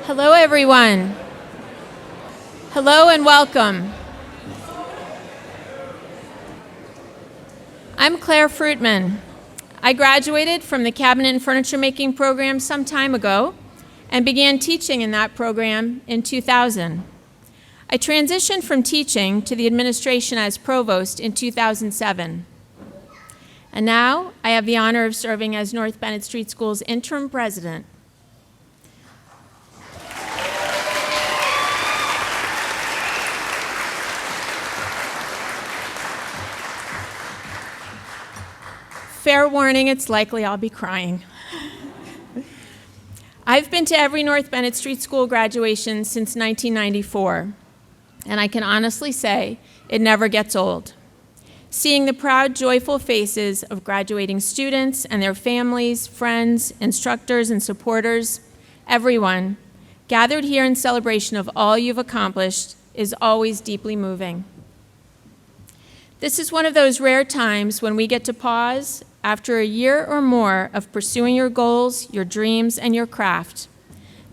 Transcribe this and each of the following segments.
Hello, everyone. Hello and welcome. I'm Claire Fruitman. I graduated from the cabinet and furniture making program some time ago and began teaching in that program in 2000. I transitioned from teaching to the administration as provost in 2007. And now I have the honor of serving as North Bennett Street School's interim president. Fair warning, it's likely I'll be crying. I've been to every North Bennett Street School graduation since 1994, and I can honestly say it never gets old. Seeing the proud, joyful faces of graduating students and their families, friends, instructors, and supporters, everyone, gathered here in celebration of all you've accomplished is always deeply moving. This is one of those rare times when we get to pause after a year or more of pursuing your goals, your dreams, and your craft.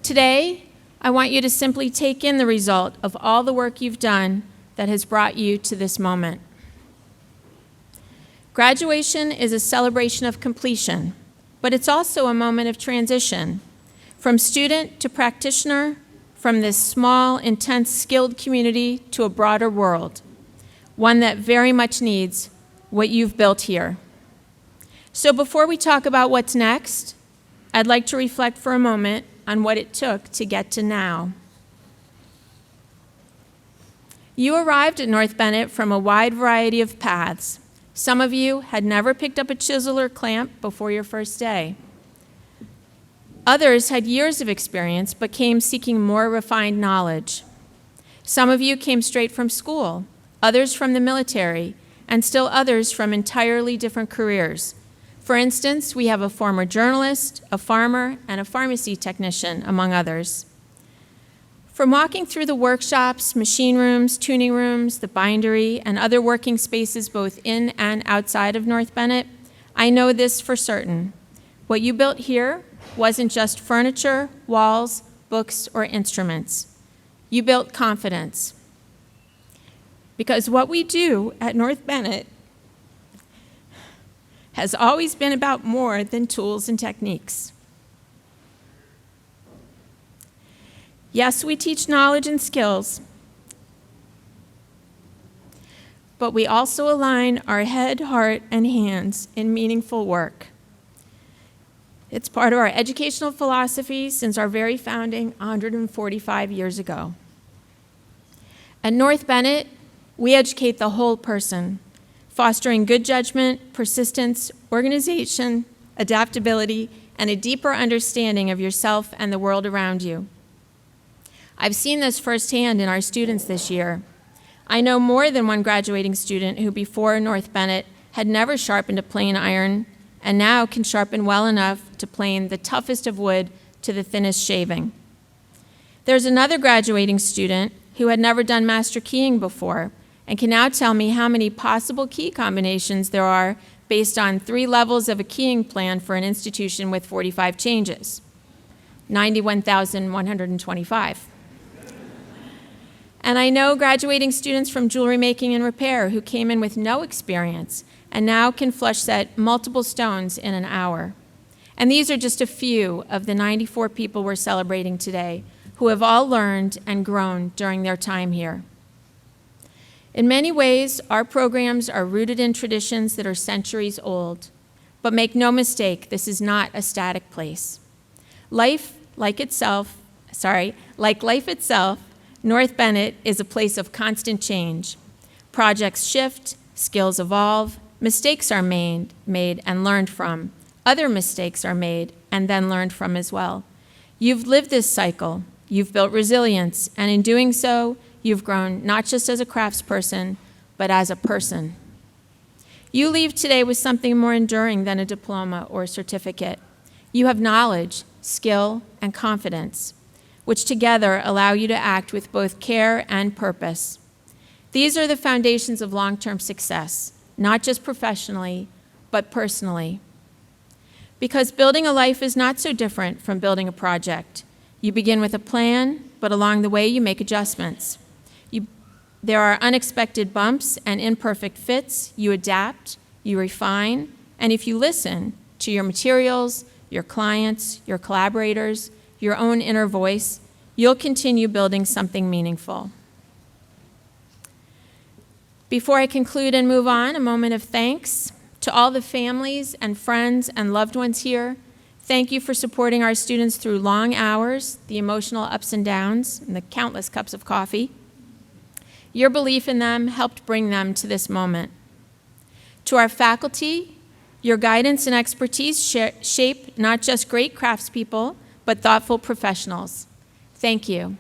Today, I want you to simply take in the result of all the work you've done that has brought you to this moment. Graduation is a celebration of completion, but it's also a moment of transition, from student to practitioner, from this small, intense, skilled community to a broader world, one that very much needs what you've built here. So before we talk about what's next, I'd like to reflect for a moment on what it took to get to now. You arrived at North Bennett from a wide variety of paths. Some of you had never picked up a chisel or clamp before your first day. Others had years of experience but came seeking more refined knowledge. Some of you came straight from school, others from the military, and still others from entirely different careers. For instance, we have a former journalist, a farmer, and a pharmacy technician, among others. From walking through the workshops, machine rooms, tuning rooms, the bindery, and other working spaces both in and outside of North Bennett, I know this for certain. What you built here wasn't just furniture, walls, books, or instruments. You built confidence. Because what we do at North Bennett has always been about more than tools and techniques. Yes, we teach knowledge and skills, but we also align our head, heart, and hands in meaningful work. It's part of our educational philosophy since our very founding 145 years ago. At North Bennett, we educate the whole person, fostering good judgment, persistence, organization, adaptability, and a deeper understanding of yourself and the world around you. I've seen this firsthand in our students this year. I know more than one graduating student who before North Bennett had never sharpened a plane iron and now can sharpen well enough to plane the toughest of wood to the thinnest shaving. There's another graduating student who had never done master keying before and can now tell me how many possible key combinations there are based on 3 levels of a keying plan for an institution with 45 changes, 91,125. And I know graduating students from jewelry making and repair who came in with no experience and now can flush set multiple stones in an hour. And these are just a few of the 94 people we're celebrating today who have all learned and grown during their time here. In many ways, our programs are rooted in traditions that are centuries old. But make no mistake, this is not a static place. Like life itself, North Bennett is a place of constant change. Projects shift, skills evolve, mistakes are made and learned from. Other mistakes are made and then learned from as well. You've lived this cycle. You've built resilience, and in doing so, you've grown not just as a craftsperson, but as a person. You leave today with something more enduring than a diploma or a certificate. You have knowledge, skill, and confidence, which together allow you to act with both care and purpose. These are the foundations of long-term success, not just professionally, but personally. Because building a life is not so different from building a project. You begin with a plan, but along the way you make adjustments. There are unexpected bumps and imperfect fits. You adapt, you refine, and if you listen to your materials, your clients, your collaborators, your own inner voice, you'll continue building something meaningful. Before I conclude and move on, a moment of thanks to all the families and friends and loved ones here. Thank you for supporting our students through long hours, the emotional ups and downs, and the countless cups of coffee. Your belief in them helped bring them to this moment. To our faculty, your guidance and expertise shape not just great craftspeople, but thoughtful professionals. Thank you.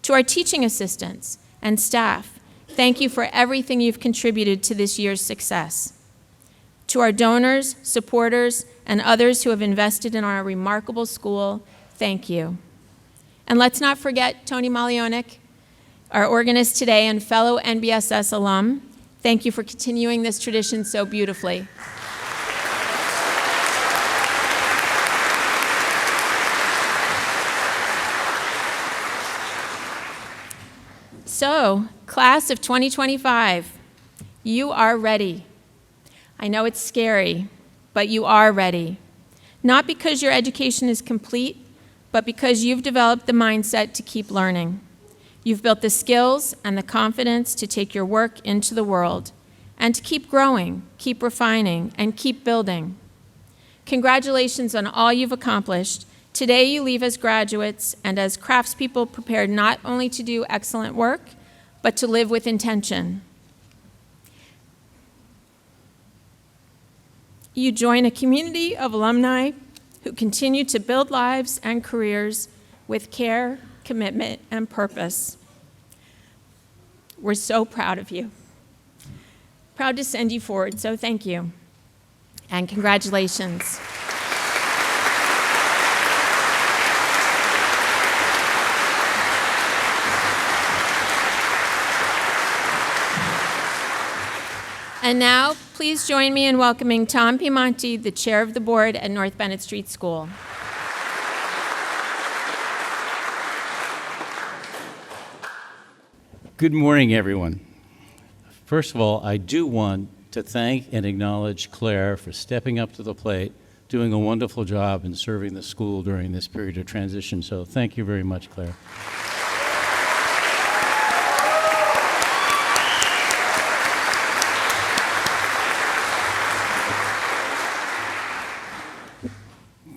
To our teaching assistants and staff, thank you for everything you've contributed to this year's success. To our donors, supporters, and others who have invested in our remarkable school, thank you. And let's not forget Tony Malionik, our organist today and fellow NBSS alum. Thank you for continuing this tradition so beautifully. So, class of 2025, you are ready. I know it's scary, but you are ready. Not because your education is complete, but because you've developed the mindset to keep learning. You've built the skills and the confidence to take your work into the world and to keep growing, keep refining, and keep building. Congratulations on all you've accomplished. Today you leave as graduates and as craftspeople prepared not only to do excellent work, but to live with intention. You join a community of alumni who continue to build lives and careers with care, commitment, and purpose. We're so proud of you. Proud to send you forward, so thank you. And congratulations. And now, please join me in welcoming Tom Piemonte, the chair of the board at North Bennett Street School. Good morning, everyone. First of all, I do want to thank and acknowledge Claire for stepping up to the plate, doing a wonderful job in serving the school during this period of transition. So thank you very much, Claire.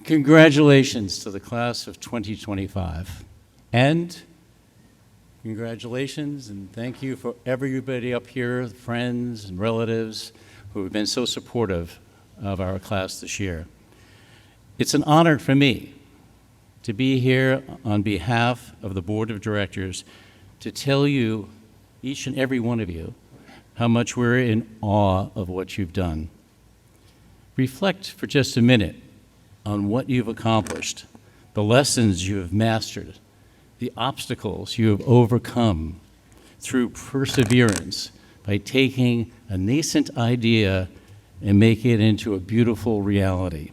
Congratulations to the class of 2025. And congratulations and thank you for everybody up here, friends and relatives who have been so supportive of our class this year. It's an honor for me to be here on behalf of the Board of Directors to tell you, each and every one of you, how much we're in awe of what you've done. Reflect for just a minute on what you've accomplished, the lessons you have mastered, the obstacles you have overcome through perseverance by taking a nascent idea and making it into a beautiful reality.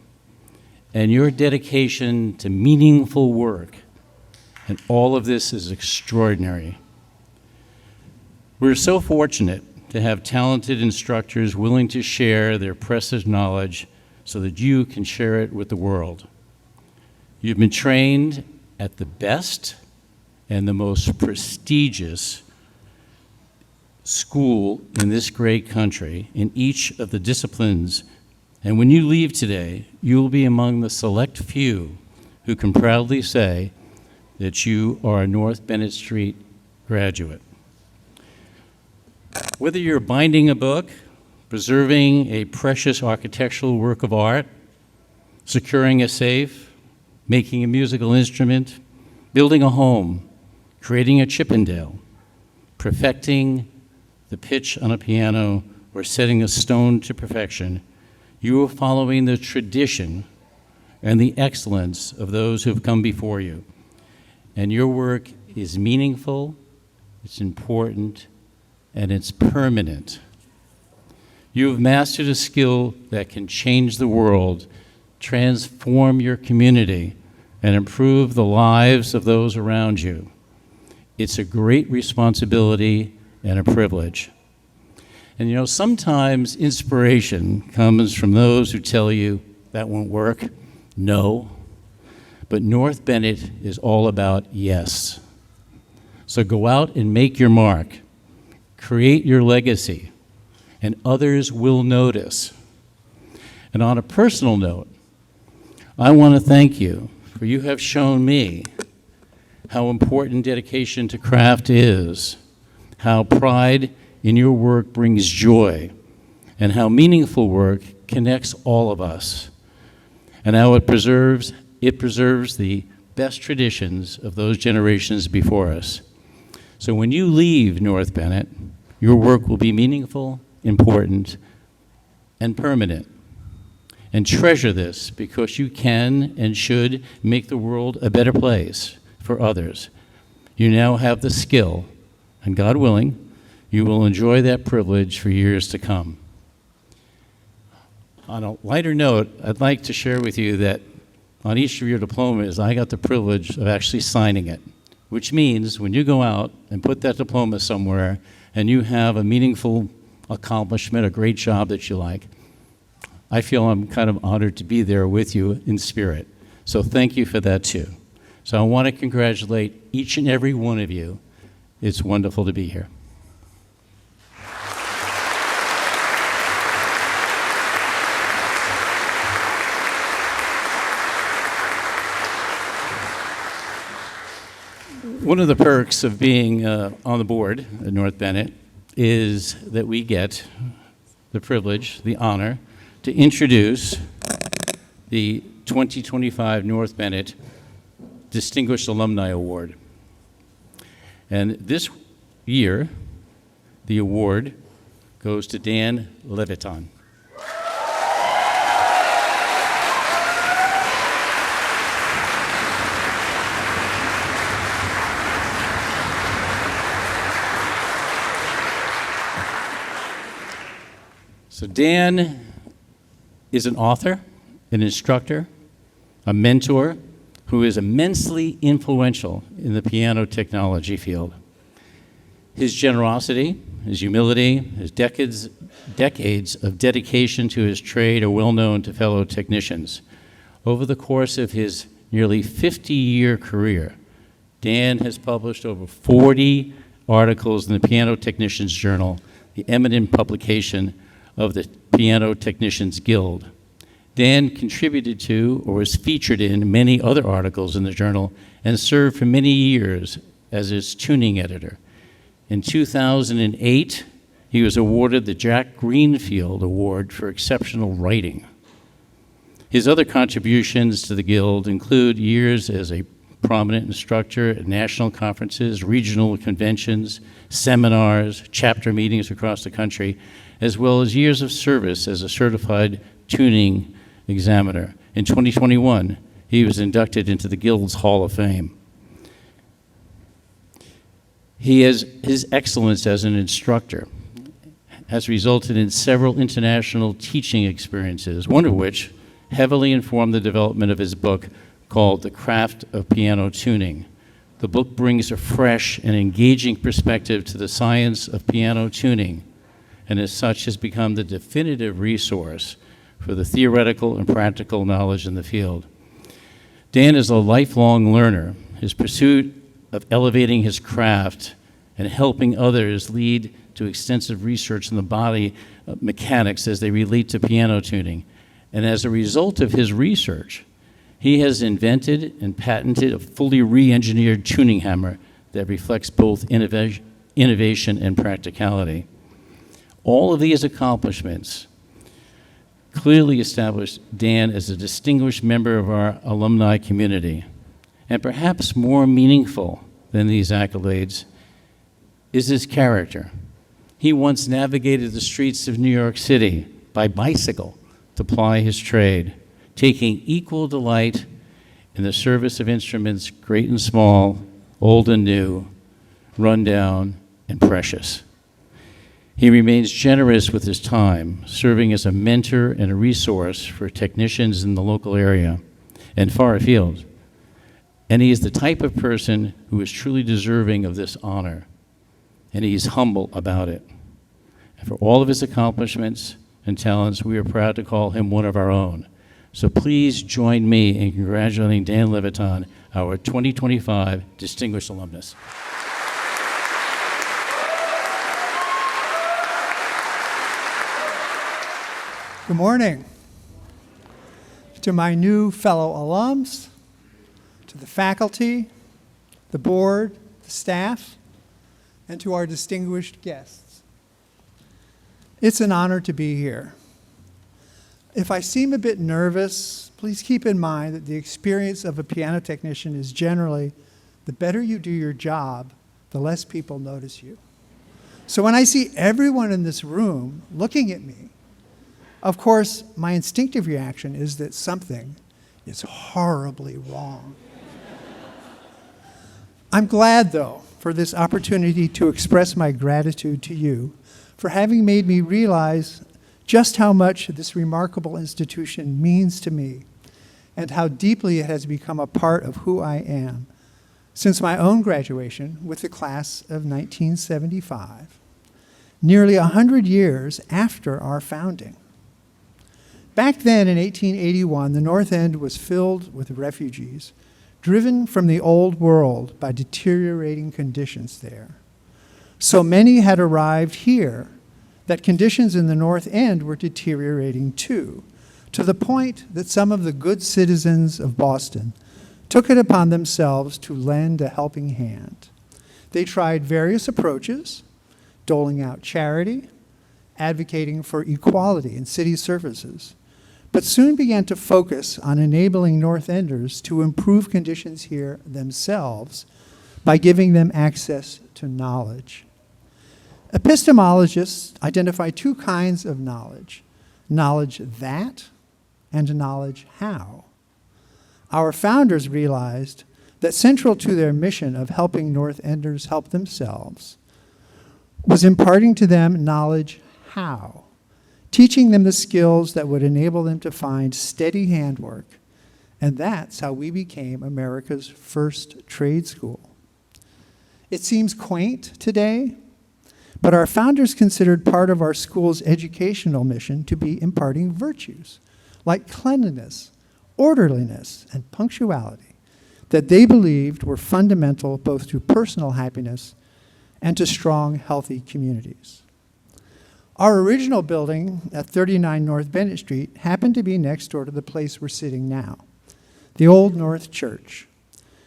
And your dedication to meaningful work, and all of this is extraordinary. We're so fortunate to have talented instructors willing to share their precious knowledge so that you can share it with the world. You've been trained at the best and the most prestigious school in this great country in each of the disciplines. And when you leave today, you will be among the select few who can proudly say that you are a North Bennett Street graduate. Whether you're binding a book, preserving a precious architectural work of art, securing a safe, making a musical instrument, building a home, creating a Chippendale, perfecting the pitch on a piano, or setting a stone to perfection, you are following the tradition and the excellence of those who have come before you. And your work is meaningful, it's important, and it's permanent. You have mastered a skill that can change the world, transform your community, and improve the lives of those around you. It's a great responsibility and a privilege. And you know, sometimes inspiration comes from those who tell you that won't work, no. But North Bennett is all about yes. So go out and make your mark, create your legacy, and others will notice. And on a personal note, I want to thank you, for you have shown me how important dedication to craft is, how pride in your work brings joy, and how meaningful work connects all of us, and how it preserves the best traditions of those generations before us. So when you leave North Bennett, your work will be meaningful, important, and permanent. And treasure this, because you can and should make the world a better place for others. You now have the skill, and God willing, you will enjoy that privilege for years to come. On a lighter note, I'd like to share with you that on each of your diplomas, I got the privilege of actually signing it, which means when you go out and put that diploma somewhere and you have a meaningful accomplishment, a great job that you like, I feel I'm kind of honored to be there with you in spirit. So thank you for that too. So I want to congratulate each and every one of you. It's wonderful to be here. One of the perks of being on the board at North Bennett is that we get the privilege, the honor, to introduce the 2025 North Bennett Distinguished Alumni Award. And this year, the award goes to Dan Levitan. So Dan is an author, an instructor, a mentor who is immensely influential in the piano technology field. His generosity, his humility, his decades of dedication to his trade are well known to fellow technicians. Over the course of his nearly 50-year career, Dan has published over 40 articles in the Piano Technicians Journal, the eminent publication of the Piano Technicians Guild. Dan contributed to or was featured in many other articles in the journal and served for many years as its tuning editor. In 2008, he was awarded the Jack Greenfield Award for exceptional writing. His other contributions to the Guild include years as a prominent instructor at national conferences, regional conventions, seminars, chapter meetings across the country, as well as years of service as a certified tuning examiner. In 2021, he was inducted into the Guild's Hall of Fame. His excellence as an instructor has resulted in several international teaching experiences, one of which heavily informed the development of his book called The Craft of Piano Tuning. The book brings a fresh and engaging perspective to the science of piano tuning, and as such has become the definitive resource for the theoretical and practical knowledge in the field. Dan is a lifelong learner. His pursuit of elevating his craft and helping others lead to extensive research in the body mechanics as they relate to piano tuning. And as a result of his research, he has invented and patented a fully re-engineered tuning hammer that reflects both innovation and practicality. All of these accomplishments clearly established Dan as a distinguished member of our alumni community. And perhaps more meaningful than these accolades is his character. He once navigated the streets of New York City by bicycle to ply his trade, taking equal delight in the service of instruments great and small, old and new, run down and precious. He remains generous with his time, serving as a mentor and a resource for technicians in the local area and far afield. And he is the type of person who is truly deserving of this honor, and he is humble about it. And for all of his accomplishments and talents, we are proud to call him one of our own. So please join me in congratulating Dan Levitan, our 2025 Distinguished Alumnus. Good morning. To my new fellow alums, to the faculty, the board, the staff, and to our distinguished guests. It's an honor to be here. If I seem a bit nervous, please keep in mind that the experience of a piano technician is generally the better you do your job, the less people notice you. So when I see everyone in this room looking at me, of course, my instinctive reaction is that something is horribly wrong. I'm glad, though, for this opportunity to express my gratitude to you for having made me realize just how much this remarkable institution means to me and how deeply it has become a part of who I am since my own graduation with the class of 1975, nearly 100 years after our founding. Back then in 1881, the North End was filled with refugees, driven from the old world by deteriorating conditions there. So many had arrived here that conditions in the North End were deteriorating too, to the point that some of the good citizens of Boston took it upon themselves to lend a helping hand. They tried various approaches, doling out charity, advocating for equality in city services, but soon began to focus on enabling North Enders to improve conditions here themselves by giving them access to knowledge. Epistemologists identify two kinds of knowledge: knowledge that and knowledge how. Our founders realized that central to their mission of helping North Enders help themselves was imparting to them knowledge how, teaching them the skills that would enable them to find steady handwork. And that's how we became America's first trade school. It seems quaint today, but our founders considered part of our school's educational mission to be imparting virtues like cleanliness, orderliness, and punctuality that they believed were fundamental both to personal happiness and to strong, healthy communities. Our original building at 39 North Bennett Street happened to be next door to the place we're sitting now, the Old North Church,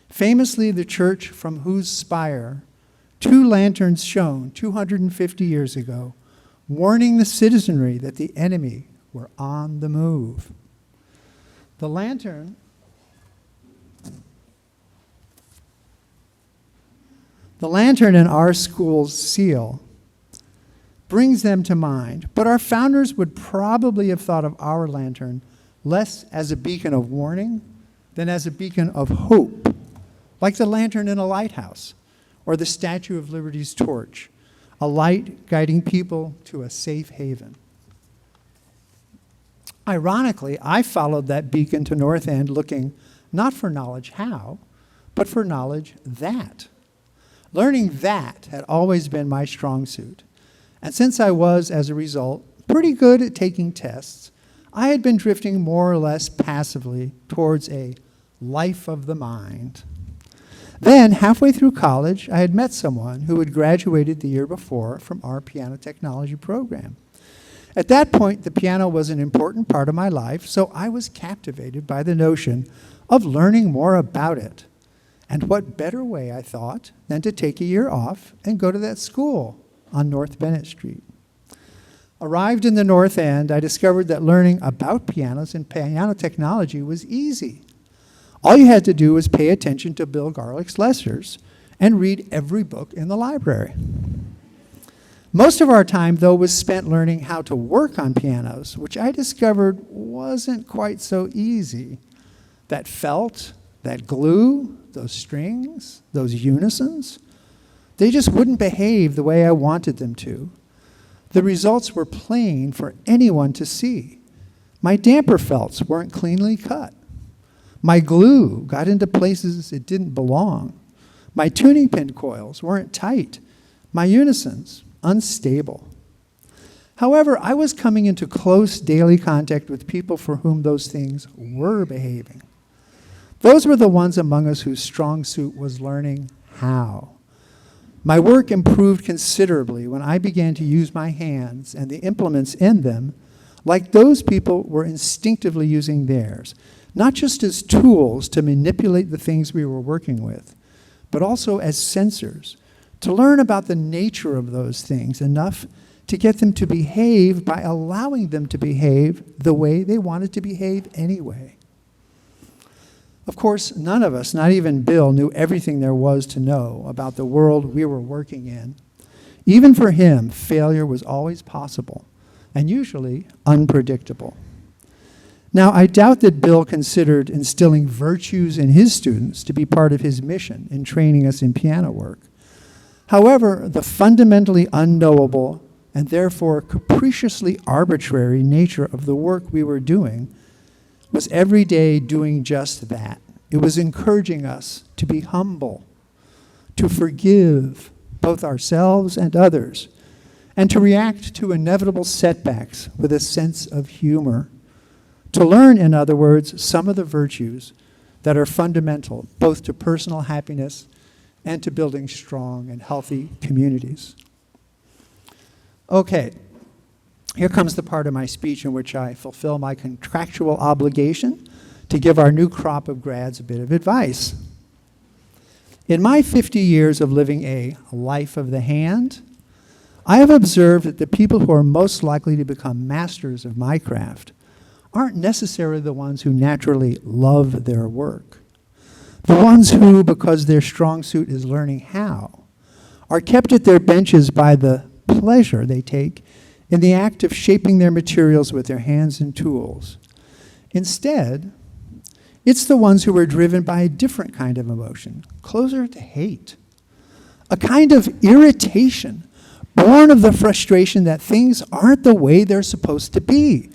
famously the church from whose spire 2 lanterns shone 250 years ago, warning the citizenry that the enemy were on the move. The lantern in our school's seal brings them to mind, but our founders would probably have thought of our lantern less as a beacon of warning than as a beacon of hope, like the lantern in a lighthouse or the Statue of Liberty's torch, a light guiding people to a safe haven. Ironically, I followed that beacon to North End looking not for knowledge how, but for knowledge that. Learning that had always been my strong suit. And since I was, as a result, pretty good at taking tests, I had been drifting more or less passively towards a life of the mind. Then, halfway through college, I had met someone who had graduated the year before from our piano technology program. At that point, the piano was an important part of my life, so I was captivated by the notion of learning more about it. And what better way, I thought, than to take a year off and go to that school on North Bennett Street. Arrived in the North End, I discovered that learning about pianos and piano technology was easy. All you had to do was pay attention to Bill Garlick's lessons and read every book in the library. Most of our time, though, was spent learning how to work on pianos, which I discovered wasn't quite so easy. That felt, that glue, those strings, those unisons, they just wouldn't behave the way I wanted them to. The results were plain for anyone to see. My damper felts weren't cleanly cut. My glue got into places it didn't belong. My tuning pin coils weren't tight. My unisons, unstable. However, I was coming into close daily contact with people for whom those things were behaving. Those were the ones among us whose strong suit was learning how. My work improved considerably when I began to use my hands and the implements in them like those people were instinctively using theirs, not just as tools to manipulate the things we were working with, but also as sensors, to learn about the nature of those things enough to get them to behave by allowing them to behave the way they wanted to behave anyway. Of course, none of us, not even Bill, knew everything there was to know about the world we were working in. Even for him, failure was always possible, and usually unpredictable. Now, I doubt that Bill considered instilling virtues in his students to be part of his mission in training us in piano work. However, the fundamentally unknowable and therefore capriciously arbitrary nature of the work we were doing was every day doing just that. It was encouraging us to be humble, to forgive both ourselves and others, and to react to inevitable setbacks with a sense of humor. To learn, in other words, some of the virtues that are fundamental both to personal happiness and to building strong and healthy communities. Okay, here comes the part of my speech in which I fulfill my contractual obligation to give our new crop of grads a bit of advice. In my 50 years of living a life of the hand, I have observed that the people who are most likely to become masters of my craft aren't necessarily the ones who naturally love their work. The ones who, because their strong suit is learning how, are kept at their benches by the pleasure they take in the act of shaping their materials with their hands and tools. Instead, it's the ones who are driven by a different kind of emotion, closer to hate, a kind of irritation born of the frustration that things aren't the way they're supposed to be,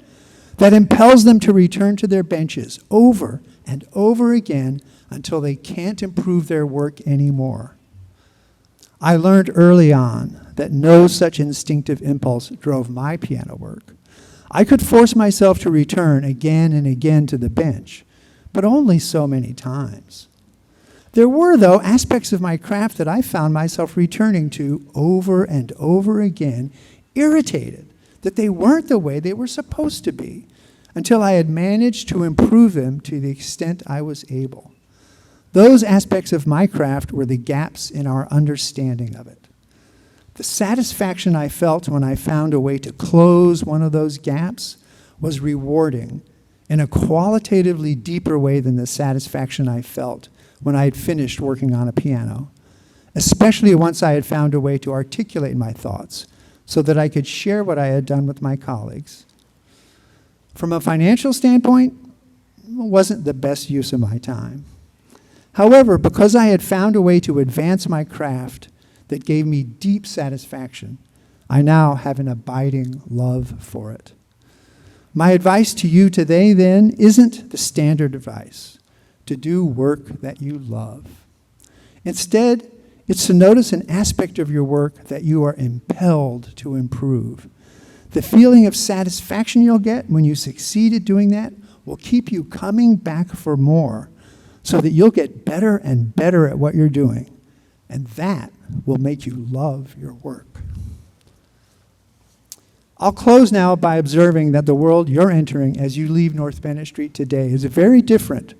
that impels them to return to their benches over and over again until they can't improve their work anymore. I learned early on that no such instinctive impulse drove my piano work. I could force myself to return again and again to the bench, but only so many times. There were, though, aspects of my craft that I found myself returning to over and over again, irritated that they weren't the way they were supposed to be, until I had managed to improve them to the extent I was able. Those aspects of my craft were the gaps in our understanding of it. The satisfaction I felt when I found a way to close one of those gaps was rewarding in a qualitatively deeper way than the satisfaction I felt when I had finished working on a piano, especially once I had found a way to articulate my thoughts so that I could share what I had done with my colleagues. From a financial standpoint, it wasn't the best use of my time. However, because I had found a way to advance my craft that gave me deep satisfaction, I now have an abiding love for it. My advice to you today, then, isn't the standard advice, to do work that you love. Instead, it's to notice an aspect of your work that you are impelled to improve. The feeling of satisfaction you'll get when you succeed at doing that will keep you coming back for more, so that you'll get better and better at what you're doing. And that will make you love your work. I'll close now by observing that the world you're entering as you leave North Bennett Street today is very different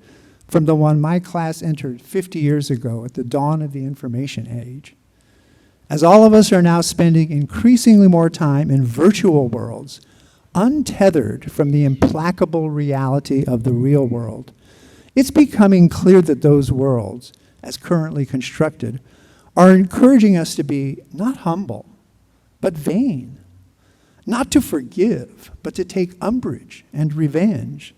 from the one my class entered 50 years ago at the dawn of the information age. As all of us are now spending increasingly more time in virtual worlds, untethered from the implacable reality of the real world, it's becoming clear that those worlds, as currently constructed, are encouraging us to be not humble, but vain, not to forgive, but to take umbrage and revenge,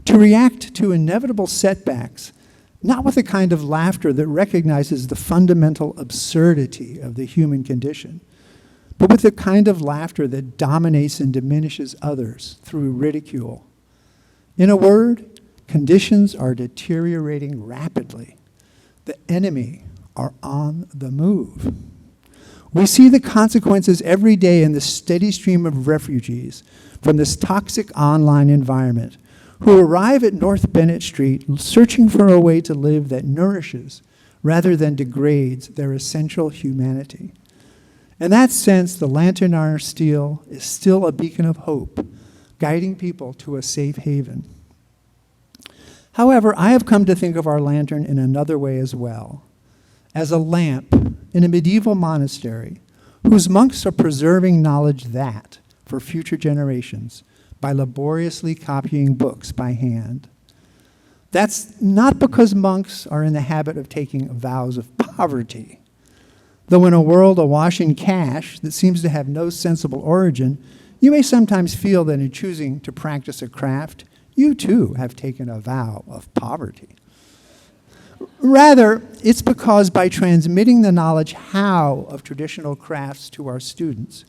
to react to inevitable setbacks, not with a kind of laughter that recognizes the fundamental absurdity of the human condition, but with a kind of laughter that dominates and diminishes others through ridicule. In a word, Conditions are deteriorating rapidly. The enemy are on the move. We see the consequences every day in the steady stream of refugees from this toxic online environment who arrive at North Bennett Street searching for a way to live that nourishes rather than degrades their essential humanity. In that sense, the lantern on our steel is still a beacon of hope, guiding people to a safe haven. However, I have come to think of our lantern in another way as well, as a lamp in a medieval monastery whose monks are preserving knowledge that, for future generations, by laboriously copying books by hand. That's not because monks are in the habit of taking vows of poverty. Though in a world awash in cash that seems to have no sensible origin, you may sometimes feel that in choosing to practice a craft, you too have taken a vow of poverty. Rather, it's because by transmitting the knowledge how of traditional crafts to our students,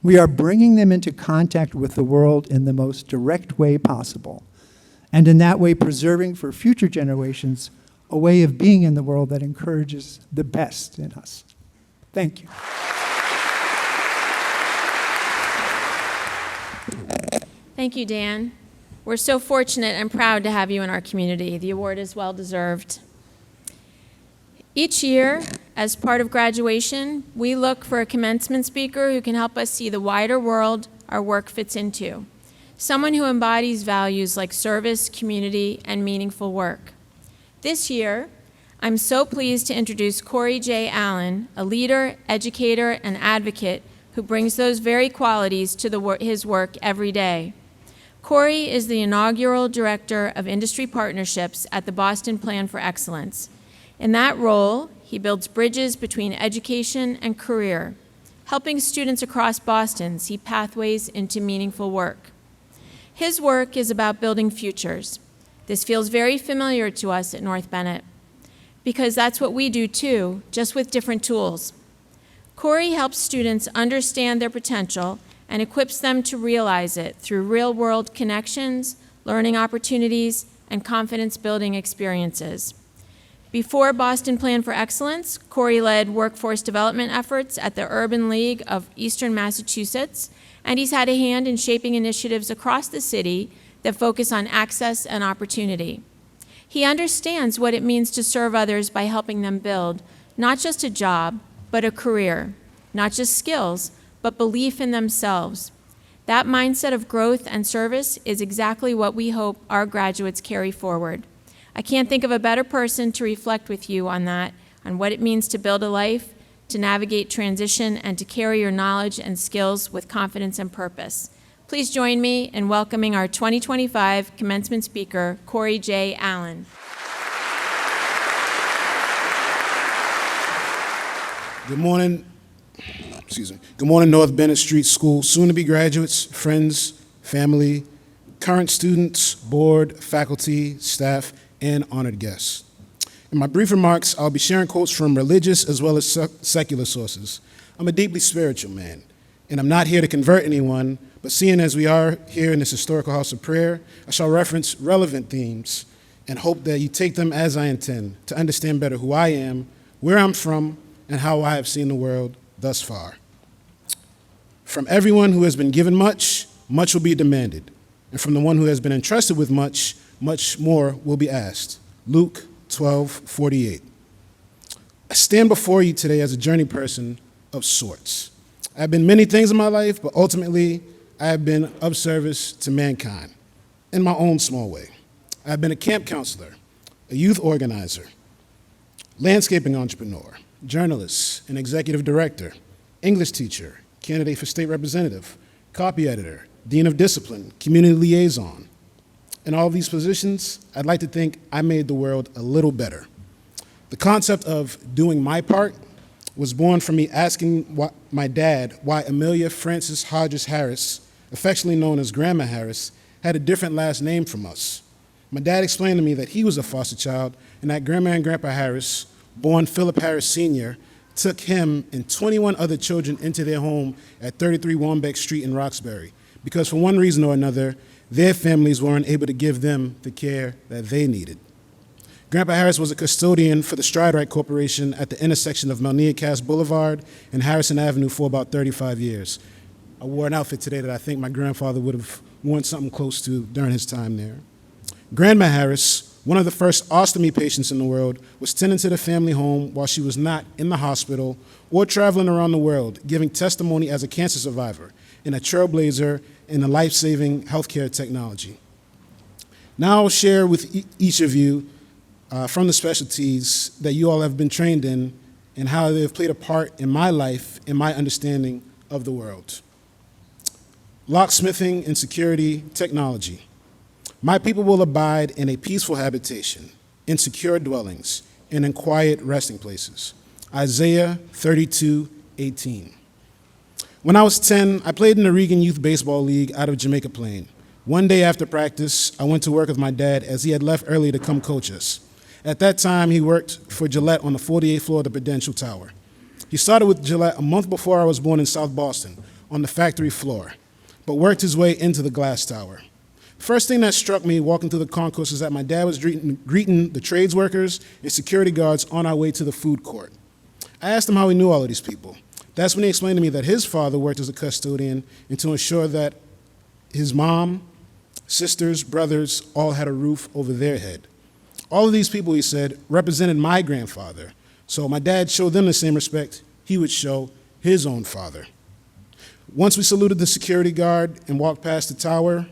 we are bringing them into contact with the world in the most direct way possible, and in that way preserving for future generations a way of being in the world that encourages the best in us. Thank you. Thank you, Dan. We're so fortunate and proud to have you in our community. The award is well deserved. Each year, as part of graduation, we look for a commencement speaker who can help us see the wider world our work fits into. Someone who embodies values like service, community, and meaningful work. This year, I'm so pleased to introduce Corey J. Allen, a leader, educator, and advocate who brings those very qualities to his work every day. Corey is the inaugural Director of Industry Partnerships at the Boston Plan for Excellence. In that role, he builds bridges between education and career, helping students across Boston see pathways into meaningful work. His work is about building futures. This feels very familiar to us at North Bennett, because that's what we do too, just with different tools. Corey helps students understand their potential and equips them to realize it through real-world connections, learning opportunities, and confidence-building experiences. Before Boston Plan for Excellence, Corey led workforce development efforts at the Urban League of Eastern Massachusetts, and he's had a hand in shaping initiatives across the city that focus on access and opportunity. He understands what it means to serve others by helping them build not just a job, but a career, not just skills, but belief in themselves. That mindset of growth and service is exactly what we hope our graduates carry forward. I can't think of a better person to reflect with you on that, on what it means to build a life, to navigate transition, and to carry your knowledge and skills with confidence and purpose. Please join me in welcoming our 2025 commencement speaker, Corey J. Allen. Good morning. Good morning, North Bennett Street School, soon-to-be graduates, friends, family, current students, board, faculty, staff, and honored guests. In my brief remarks, I'll be sharing quotes from religious as well as secular sources. I'm a deeply spiritual man, and I'm not here to convert anyone, but seeing as we are here in this historical house of prayer, I shall reference relevant themes and hope that you take them as I intend to understand better who I am, where I'm from, and how I have seen the world thus far. From everyone who has been given much, much will be demanded. And from the one who has been entrusted with much, much more will be asked. Luke 12:48. I stand before you today as a journey person of sorts. I have been many things in my life, but ultimately, I have been of service to mankind in my own small way. I have been a camp counselor, a youth organizer, landscaping entrepreneur, journalist and executive director, English teacher, candidate for state representative, copy editor, dean of discipline, community liaison. In all of these positions, I'd like to think I made the world a little better. The concept of doing my part was born from me asking my dad why Amelia Frances Hodges Harris, affectionately known as Grandma Harris, had a different last name from us. My dad explained to me that he was a foster child and that Grandma and Grandpa Harris, born Philip Harris Sr., took him and 21 other children into their home at 33 Wambeck Street in Roxbury because for one reason or another, their families weren't able to give them the care that they needed. Grandpa Harris was a custodian for the Stridewright Corporation at the intersection of Melnia Cass Boulevard and Harrison Avenue for about 35 years. I wore an outfit today that I think my grandfather would have worn something close to during his time there. Grandma Harris, one of the first ostomy patients in the world, was tending to the family home while she was not in the hospital or traveling around the world, giving testimony as a cancer survivor and a trailblazer in the life-saving healthcare technology. Now I'll share with each of you from the specialties that you all have been trained in and how they have played a part in my life and my understanding of the world. Locksmithing and security technology. My people will abide in a peaceful habitation, in secure dwellings, and in quiet resting places. Isaiah 32:18. When I was 10, I played in the Regan Youth Baseball League out of Jamaica Plain. One day after practice, I went to work with my dad as he had left early to come coach us. At that time, he worked for Gillette on the 48th floor of the Prudential Tower. He started with Gillette a month before I was born in South Boston, on the factory floor, but worked his way into the glass tower. First thing that struck me walking through the concourse is that my dad was greeting the trades workers and security guards on our way to the food court. I asked him how he knew all of these people. That's when he explained to me that his father worked as a custodian and to ensure that his mom, sisters, brothers all had a roof over their head. All of these people, he said, represented my grandfather. So my dad showed them the same respect he would show his own father. Once we saluted the security guard and walked past the tower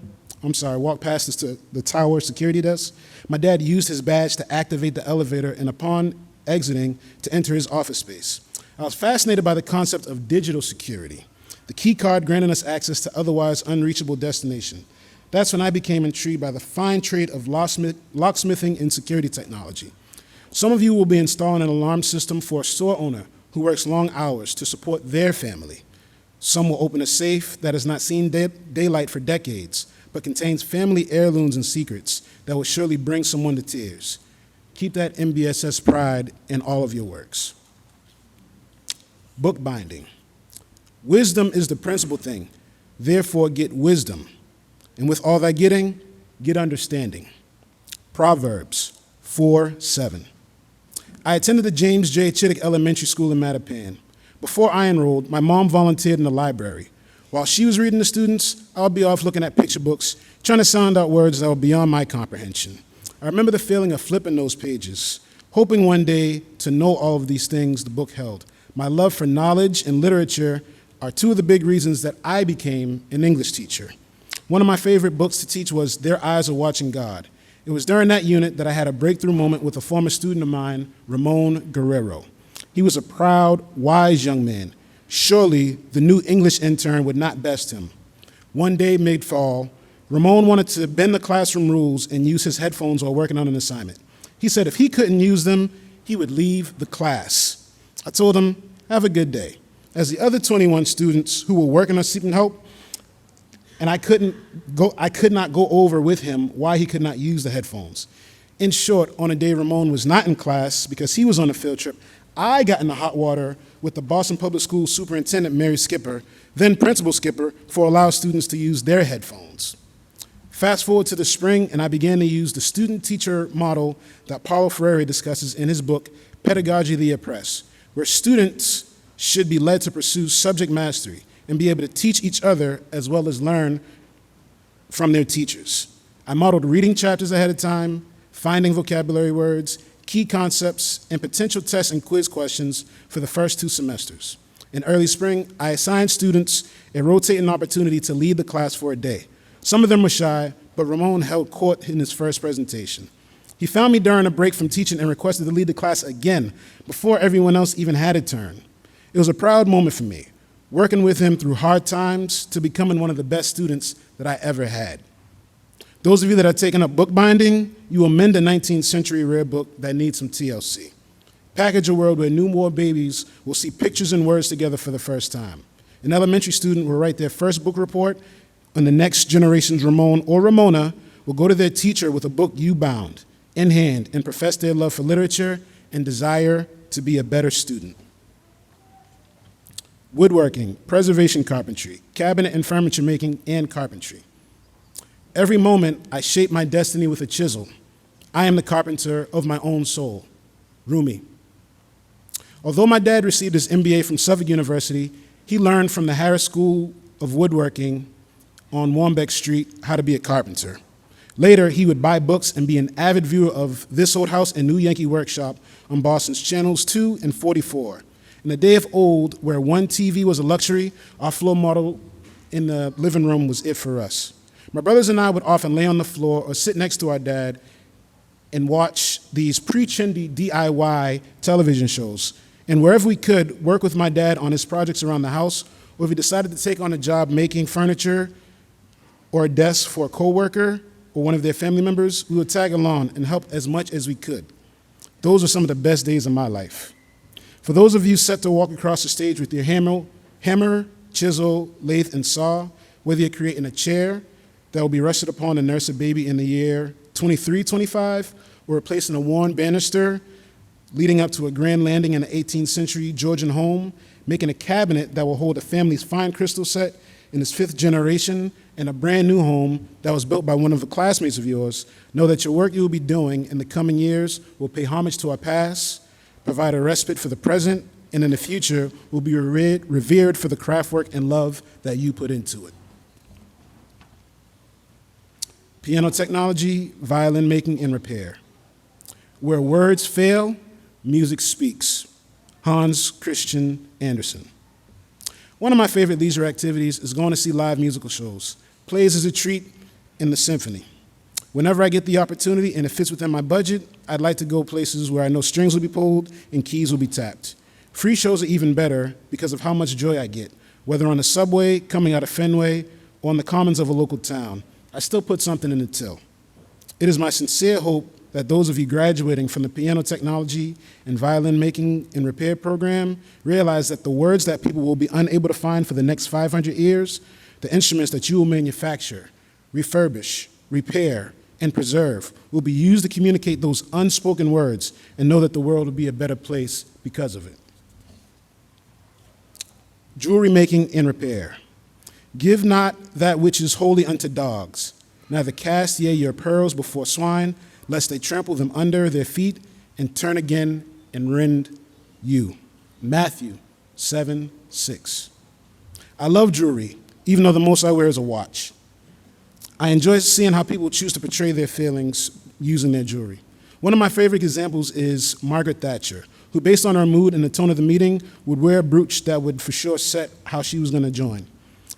security desk, my dad used his badge to activate the elevator and upon exiting to enter his office space. I was fascinated by the concept of digital security, the key card granting us access to otherwise unreachable destination. That's when I became intrigued by the fine trade of locksmithing and security technology. Some of you will be installing an alarm system for a store owner who works long hours to support their family. Some will open a safe that has not seen daylight for decades, but contains family heirlooms and secrets that will surely bring someone to tears. Keep that MBSS pride in all of your works. Bookbinding. Wisdom is the principal thing. Therefore, get wisdom. And with all that getting, get understanding. Proverbs 4:7. I attended the James J. Chittick Elementary School in Mattapan. Before I enrolled, my mom volunteered in the library. While she was reading to students, I would be off looking at picture books, trying to sound out words that were beyond my comprehension. I remember the feeling of flipping those pages, hoping one day to know all of these things the book held. My love for knowledge and literature are two of the big reasons that I became an English teacher. One of my favorite books to teach was Their Eyes Are Watching God. It was during that unit that I had a breakthrough moment with a former student of mine, Ramon Guerrero. He was a proud, wise young man. Surely the new English intern would not best him. One day mid-fall, Ramon wanted to bend the classroom rules and use his headphones while working on an assignment. He said if he couldn't use them, he would leave the class. I told him, have a good day. As the other 21 students who were working on seeking help, and I could not go over with him why he could not use the headphones. In short, on a day Ramon was not in class because he was on a field trip, I got in the hot water with the Boston Public Schools Superintendent Mary Skipper, then Principal Skipper, for allowing students to use their headphones. Fast forward to the spring, and I began to use the student-teacher model that Paulo Freire discusses in his book, Pedagogy of the Oppressed, where students should be led to pursue subject mastery and be able to teach each other as well as learn from their teachers. I modeled reading chapters ahead of time, finding vocabulary words, key concepts, and potential test and quiz questions for the first 2 semesters. In early spring, I assigned students a rotating opportunity to lead the class for a day. Some of them were shy, but Ramon held court in his first presentation. He found me during a break from teaching and requested to lead the class again before everyone else even had a turn. It was a proud moment for me, working with him through hard times to becoming one of the best students that I ever had. Those of you that are taking up bookbinding, you will mend a 19th century rare book that needs some TLC. Package a world where newborn babies will see pictures and words together for the first time. An elementary student will write their first book report, and the next generation's Ramon or Ramona will go to their teacher with a book you bound, in hand, and profess their love for literature and desire to be a better student. Woodworking, preservation carpentry, cabinet and furniture making, and carpentry. Every moment, I shape my destiny with a chisel. I am the carpenter of my own soul. Rumi. Although my dad received his MBA from Suffolk University, he learned from the Harris School of Woodworking on Warmbeck Street how to be a carpenter. Later, he would buy books and be an avid viewer of This Old House and New Yankee Workshop on Boston's Channels 2 and 44. In the day of old, where one TV was a luxury, our floor model in the living room was it for us. My brothers and I would often lay on the floor or sit next to our dad and watch these pre-trendy DIY television shows. And wherever we could, work with my dad on his projects around the house, or if he decided to take on a job making furniture or a desk for a coworker or one of their family members, we would tag along and help as much as we could. Those are some of the best days of my life. For those of you set to walk across the stage with your hammer, chisel, lathe, and saw, whether you're creating a chair that will be rested upon to nurse a baby in the year 2325, or replacing a worn banister leading up to a grand landing in an 18th century Georgian home, making a cabinet that will hold a family's fine crystal set in its 5th generation, and a brand new home that was built by one of the classmates of yours, know that your work you will be doing in the coming years will pay homage to our past, provide a respite for the present, and in the future will be revered for the craft work and love that you put into it. Piano technology, violin making, and repair. Where words fail, music speaks. Hans Christian Andersen. One of my favorite leisure activities is going to see live musical shows. Plays as a treat in the symphony. Whenever I get the opportunity and it fits within my budget, I'd like to go places where I know strings will be pulled and keys will be tapped. Free shows are even better because of how much joy I get, whether on the subway, coming out of Fenway, or on the commons of a local town. I still put something in the till. It is my sincere hope that those of you graduating from the piano technology and violin making and repair program realize that the words that people will be unable to find for the next 500 years, the instruments that you will manufacture, refurbish, repair, and preserve will be used to communicate those unspoken words, and know that the world will be a better place because of it. Jewelry making and repair. Give not that which is holy unto dogs, neither cast ye your pearls before swine, lest they trample them under their feet and turn again and rend you. Matthew 7:6. I love jewelry, even though the most I wear is a watch. I enjoy seeing how people choose to portray their feelings using their jewelry. One of my favorite examples is Margaret Thatcher, who, based on her mood and the tone of the meeting, would wear a brooch that would for sure set how she was going to join.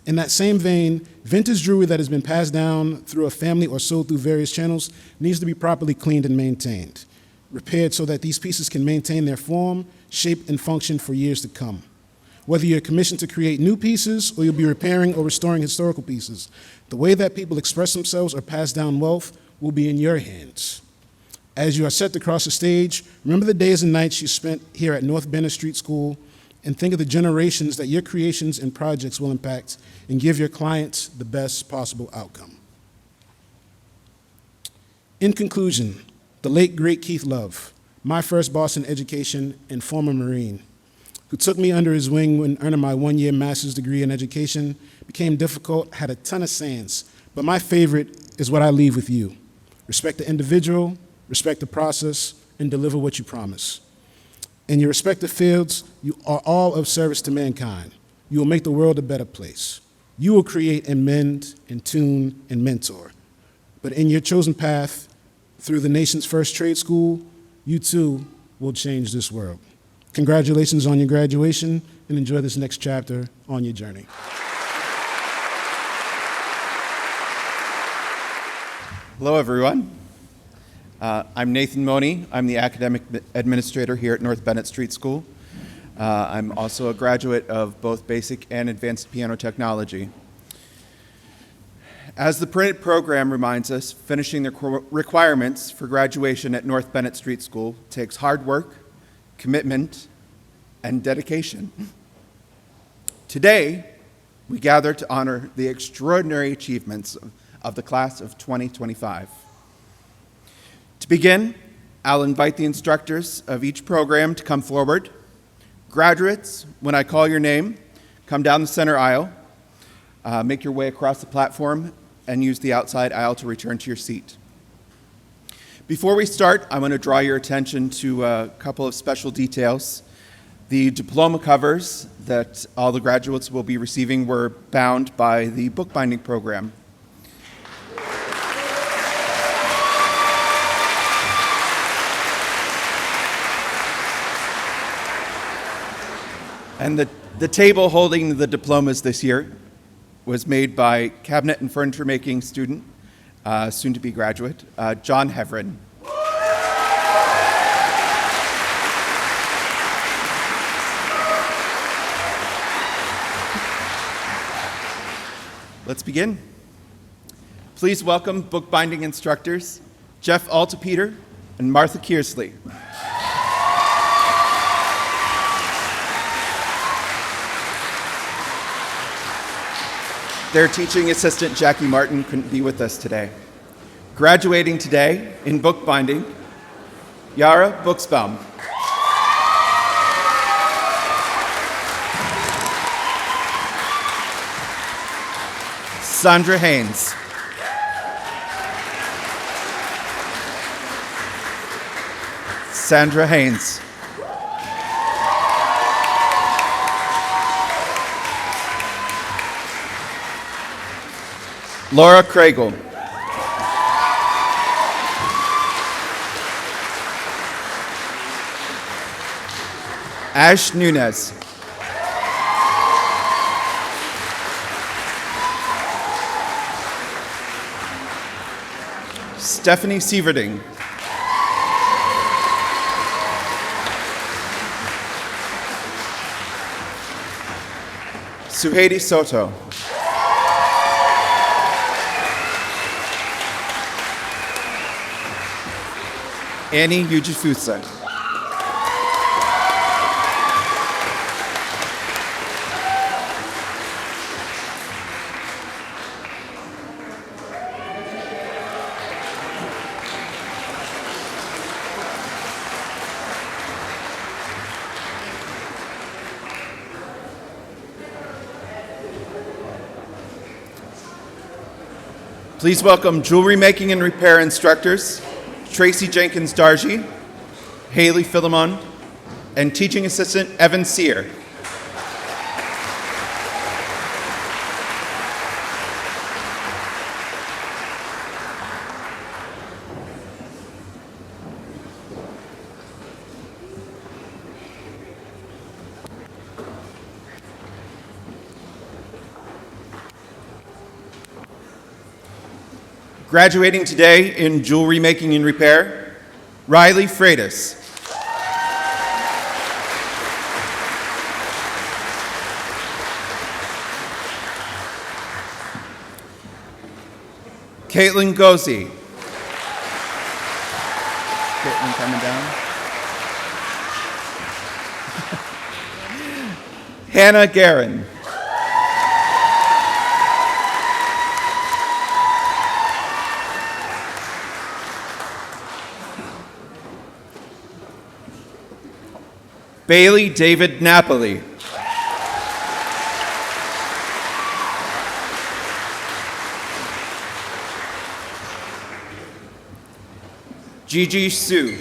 In that same vein, vintage jewelry that has been passed down through a family or sold through various channels needs to be properly cleaned and maintained, repaired so that these pieces can maintain their form, shape, and function for years to come. Whether you're commissioned to create new pieces or you'll be repairing or restoring historical pieces, the way that people express themselves or pass down wealth will be in your hands. As you are set to cross the stage, remember the days and nights you spent here at North Bennett Street School, and think of the generations that your creations and projects will impact, and give your clients the best possible outcome. In conclusion, the late, great Keith Love, my first Boston education and former Marine, who took me under his wing when earning my one-year master's degree in education, became difficult, had a ton of sayings, but my favorite is what I leave with you. Respect the individual, respect the process, and deliver what you promise. In your respective fields, you are all of service to mankind. You will make the world a better place. You will create and mend and tune and mentor. But in your chosen path, through the nation's first trade school, you too will change this world. Congratulations on your graduation, and enjoy this next chapter on your journey. Hello, everyone. I'm Nathan Money. I'm the academic administrator here at North Bennett Street School. I'm also a graduate of both basic and advanced piano technology. As the printed program reminds us, finishing the requirements for graduation at North Bennett Street School takes hard work, commitment, and dedication. Today, we gather to honor the extraordinary achievements of the class of 2025. To begin, I'll invite the instructors of each program to come forward. Graduates, when I call your name, come down the center aisle, make your way across the platform and use the outside aisle to return to your seat. Before we start, I want to draw your attention to a couple of special details. The diploma covers that all the graduates will be receiving were bound by the bookbinding program. And the table holding the diplomas this year was made by cabinet and furniture making student, soon-to-be graduate, John Heverin. Let's begin. Please welcome bookbinding instructors Jeff Altapeter and Martha Kearsley. Their teaching assistant, Jackie Martin, couldn't be with us today. Graduating today in bookbinding, Yara Buxbaum. Sandra Haynes. Sandra Haynes. Laura Craigle. Ash Nunez. Stephanie Sieverding. Suhedi Soto. Annie Ujifusa. Please welcome jewelry making and repair instructors Tracy Jenkins Dargy, Haley Philemon, and teaching assistant Evan Sear. Graduating today in jewelry making and repair, Riley Freitas. Caitlin Gozi. Caitlin coming down. Hannah Guerin. Bailey David Napoli. Gigi Sue.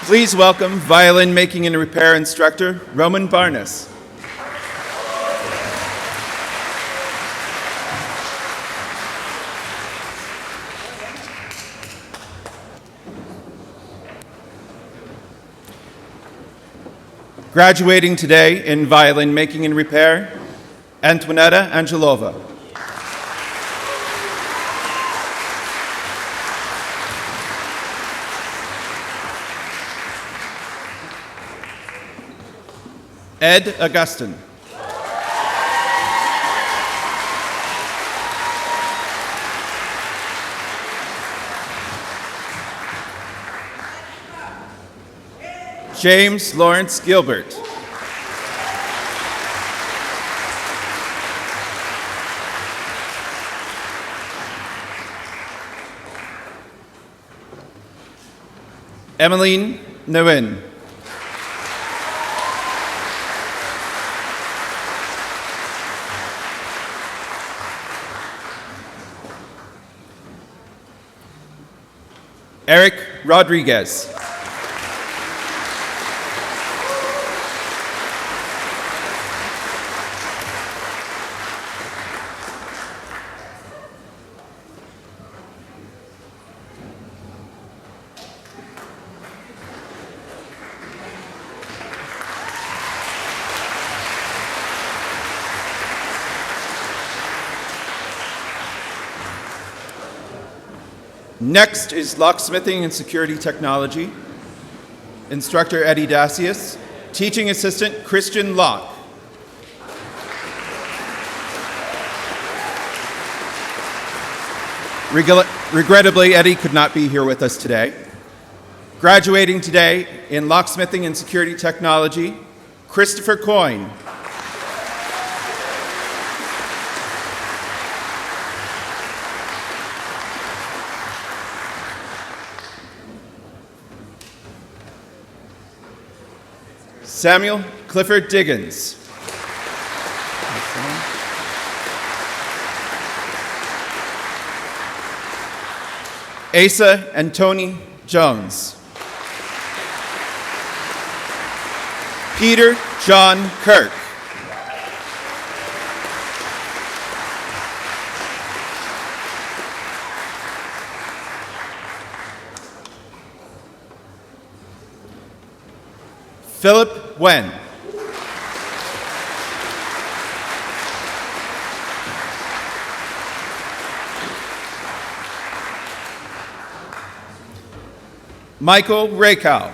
Please welcome violin making and repair instructor, Roman Barnes. Graduating today in violin making and repair, Antonetta Angelova. Ed Augustin. James Lawrence Gilbert. Emmeline Nguyen. Eric Rodriguez. Next is locksmithing and security technology. Instructor Eddie Dacius. Teaching assistant Christian Locke. Regrettably, Eddie could not be here with us today. Graduating today in locksmithing and security technology, Christopher Coyne. Samuel Clifford Diggins. Asa and Tony Jones. Peter John Kirk. Philip Wen. Michael Rakow.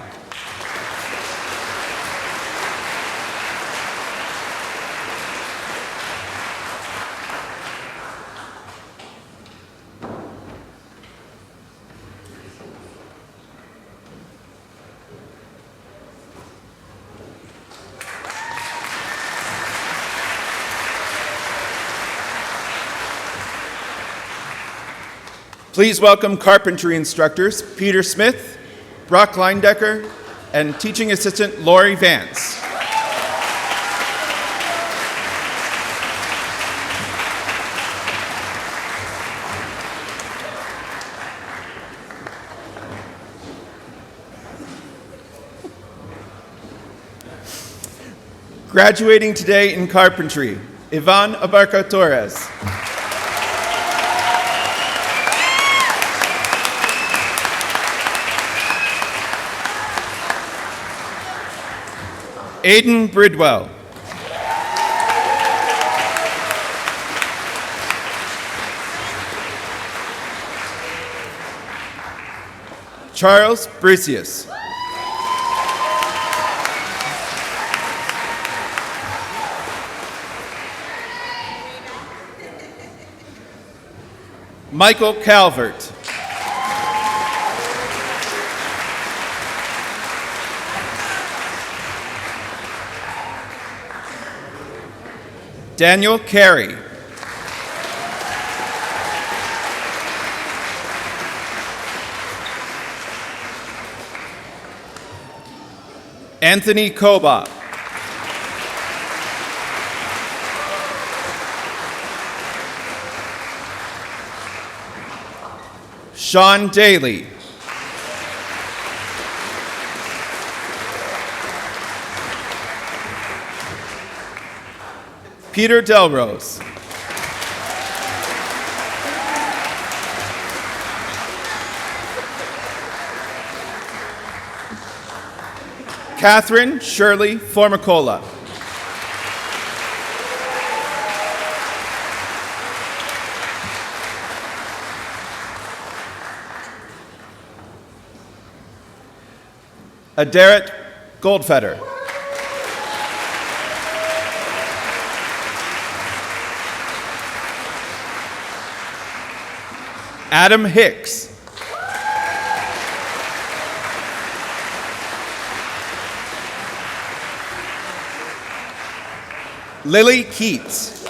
Please welcome carpentry instructors Peter Smith, Brock Leindecker, and teaching assistant Lori Vance. Graduating today in carpentry, Ivan Abarca Torres. Aidan Bridwell. Charles Bricius. Michael Calvert. Daniel Carey. Anthony Koba. Sean Daly. Peter Delrose. Catherine Shirley Formicola. Adaret Goldfeder. Adam Hicks. Lily Keats.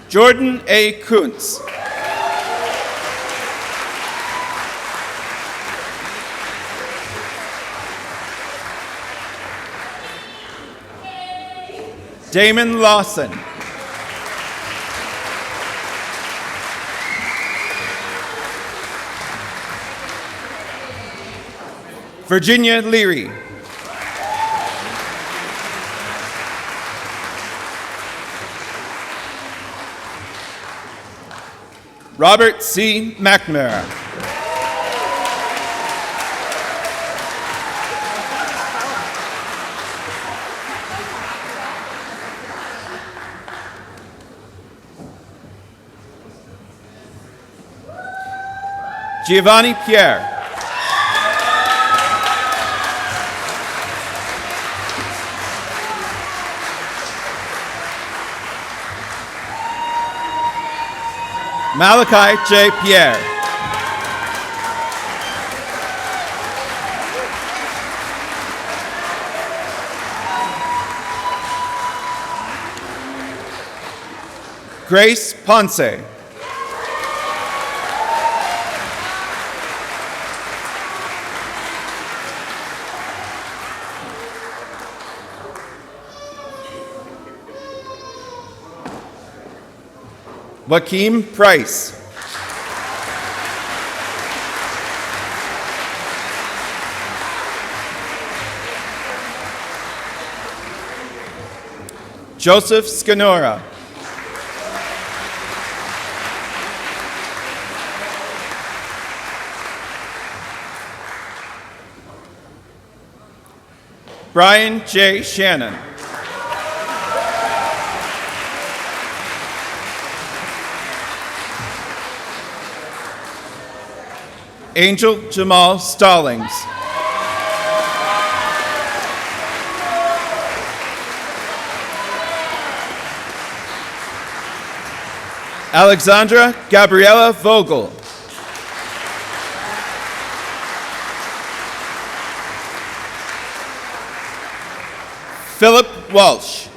Jordan A. Kuntz. Damon Lawson. Virginia Leary. Robert C. McNamara. Giovanni Pierre. Malachi J. Pierre. Grace Ponce. Joaquim Price. Joseph Scanora. Brian J. Shannon. Angel Jamal Stallings. Alexandra Gabriela Vogel. Philip Walsh.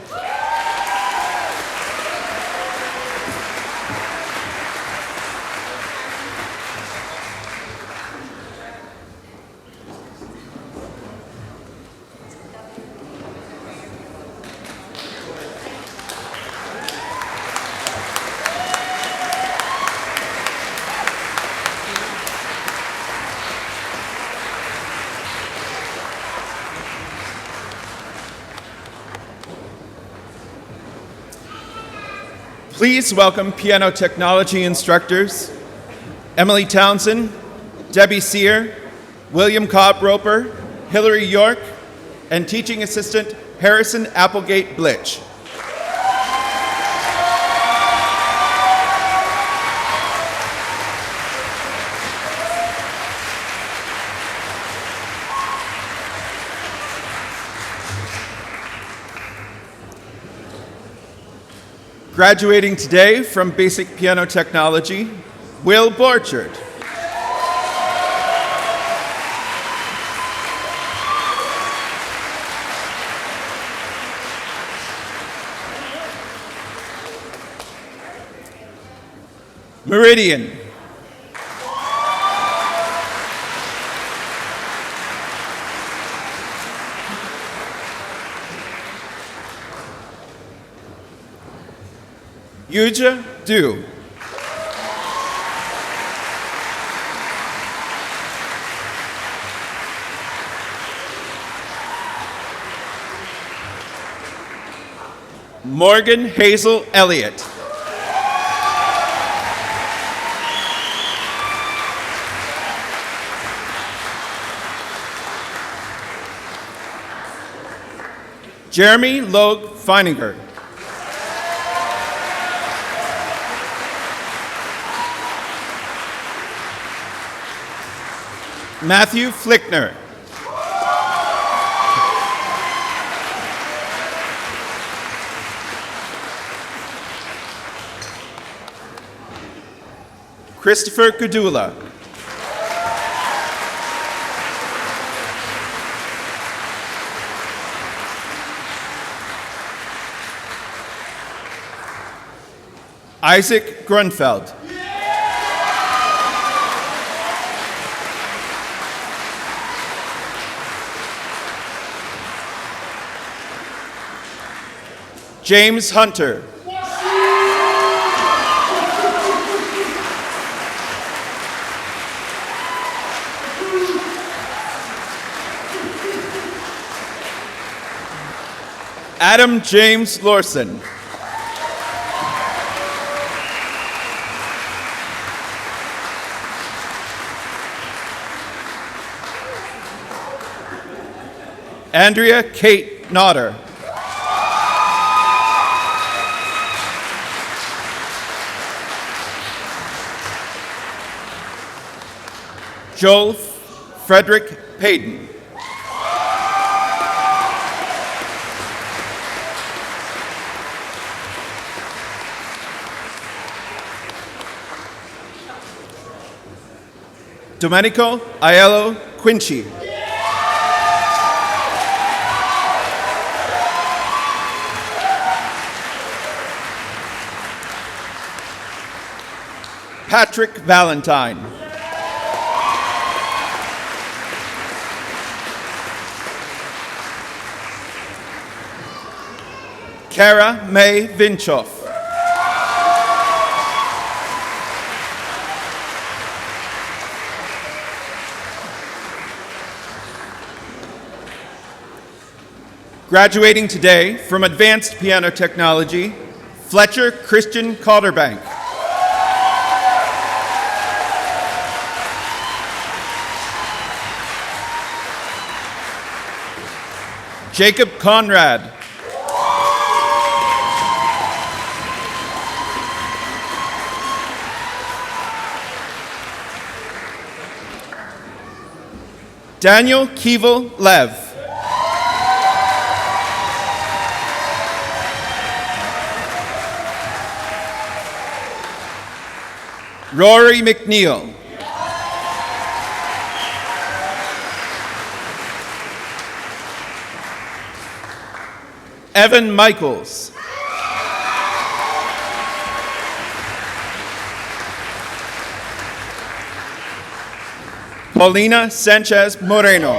Please welcome piano technology instructors Emily Townsend, Debbie Sear, William Cobb Roper, Hillary York, and teaching assistant Harrison Applegate Blitch. Graduating today from Basic Piano Technology, Will Borchard. Meridian. Yuja Du. Morgan Hazel Elliott. Jeremy Logue Feininger. Matthew Flickner. Christopher Gudula. Isaac Grunfeld. James Hunter. Adam James Lorson. Andrea Kate Nodder. Joel Frederick Payton. Domenico Aiello Quinci. Patrick Valentine. Kara May Vinchoff. Graduating today from Advanced Piano Technology, Fletcher Christian Calderbank. Jacob Conrad. Daniel Keeval Lev. Rory McNeil. Evan Michaels. Paulina Sanchez Moreno.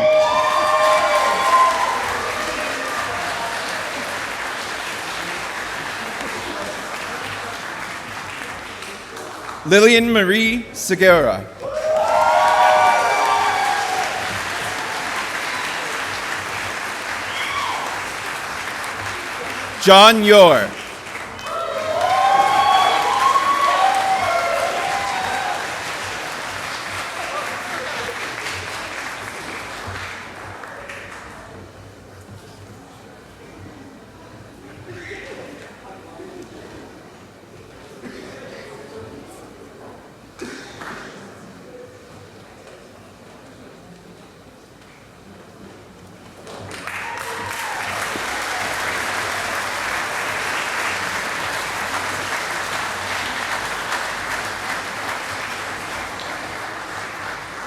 Lillian Marie Segura. John Yor.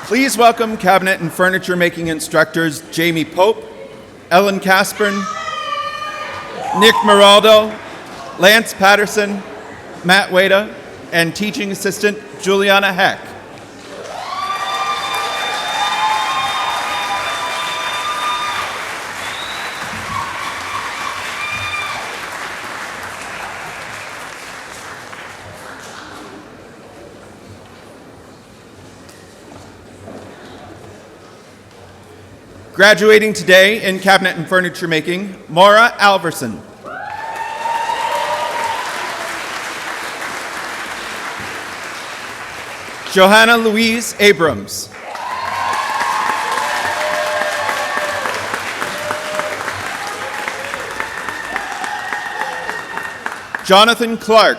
Please welcome cabinet and furniture making instructors Jamie Pope, Ellen Caspern, Nick Miraldo, Lance Patterson, Matt Wada, and teaching assistant Juliana Heck. Graduating today in cabinet and furniture making, Maura Alverson. Johanna Louise Abrams. Jonathan Clark.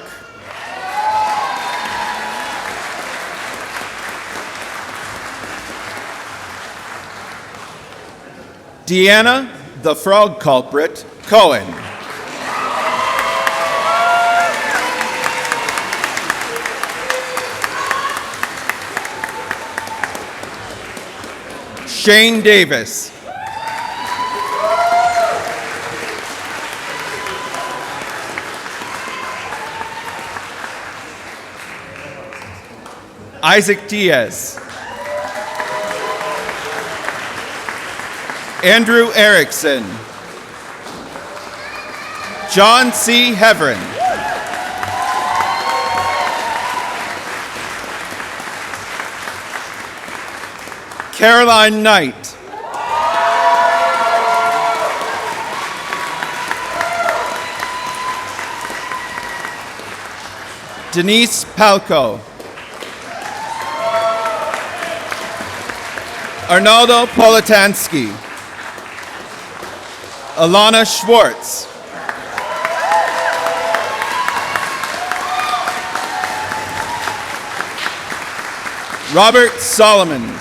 Deanna, the frog culprit, Cohen. Shane Davis. Isaac Diaz. Andrew Erickson. John C. Heverin. Caroline Knight. Denise Palco. Arnaldo Politansky. Alana Schwartz. Robert Solomon.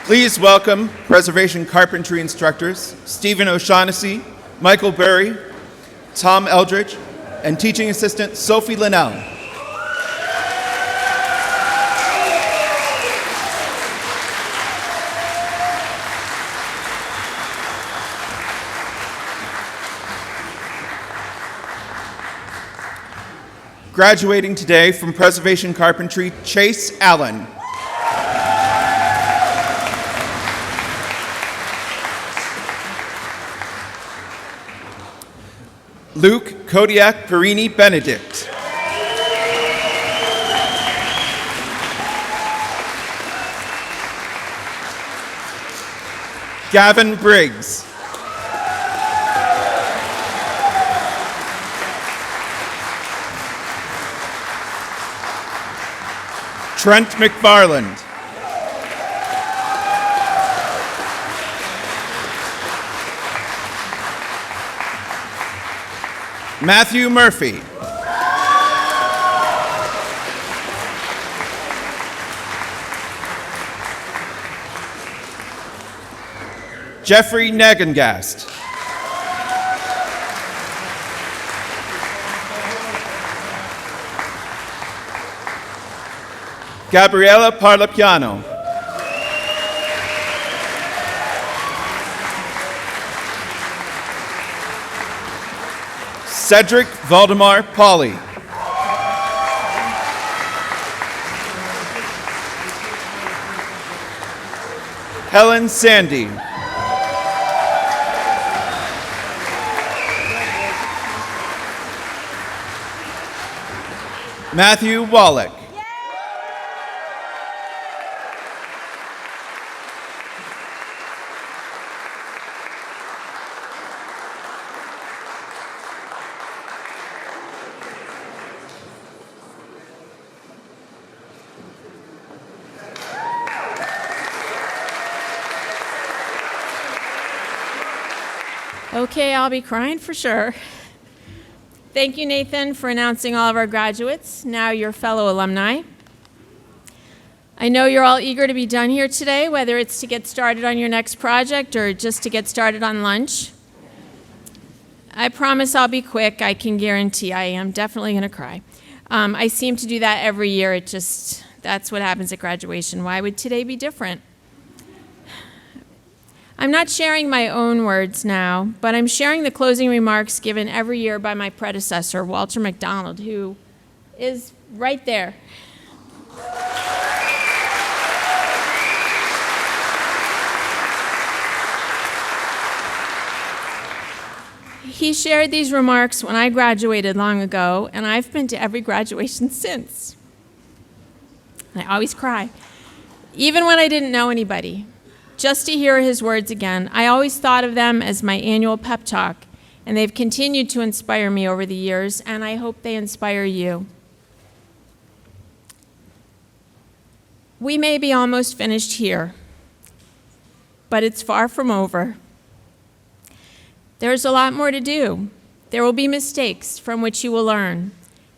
Please welcome Preservation Carpentry instructors Stephen O'Shaughnessy, Michael Burry, Tom Eldridge, and teaching assistant Sophie Linnell. Graduating today from Preservation Carpentry, Chase Allen. Luke Kodiak Perini Benedict. Gavin Briggs. Trent McFarland. Matthew Murphy. Jeffrey Nagengast. Gabriela Parlapiano. Cedric Valdemar Pauley. Helen Sandy. Matthew Wallach. Okay, I'll be crying for sure. Thank you, Nathan, for announcing all of our graduates, now your fellow alumni. I know you're all eager to be done here today, whether it's to get started on your next project or just to get started on lunch. I promise I'll be quick. I can guarantee I am definitely going to cry. I seem to do that every year. That's what happens at graduation. Why would today be different? I'm not sharing my own words now, but I'm sharing the closing remarks given every year by my predecessor, Walter McDonald, who is right there. He shared these remarks when I graduated long ago, and I've been to every graduation since. I always cry, even when I didn't know anybody. Just to hear his words again, I always thought of them as my annual pep talk, and they've continued to inspire me over the years, and I hope they inspire you. We may be almost finished here, but it's far from over. There's a lot more to do. There will be mistakes from which you will learn.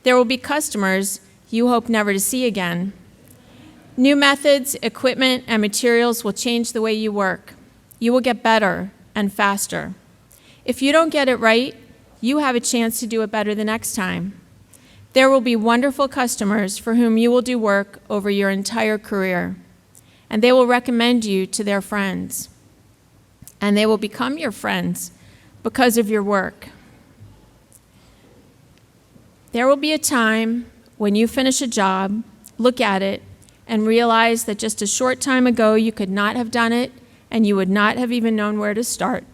There will be customers you hope never to see again. New methods, equipment, and materials will change the way you work. You will get better and faster. If you don't get it right, you have a chance to do it better the next time. There will be wonderful customers for whom you will do work over your entire career, and they will recommend you to their friends, and they will become your friends because of your work. There will be a time when you finish a job, look at it, and realize that just a short time ago you could not have done it, and you would not have even known where to start.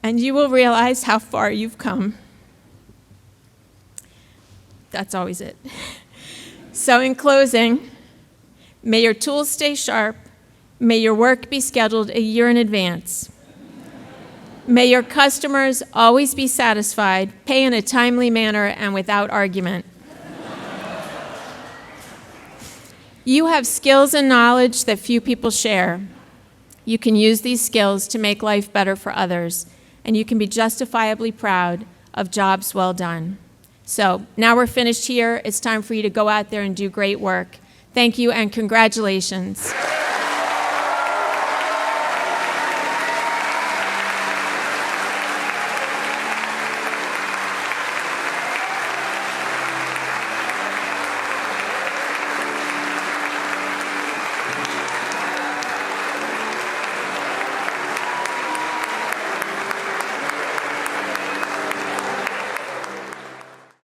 And you will realize how far you've come. That's always it. So in closing, may your tools stay sharp. May your work be scheduled a year in advance. May your customers always be satisfied, pay in a timely manner, and without argument. You have skills and knowledge that few people share. You can use these skills to make life better for others, and you can be justifiably proud of jobs well done. So now we're finished here. It's time for you to go out there and do great work. Thank you and congratulations.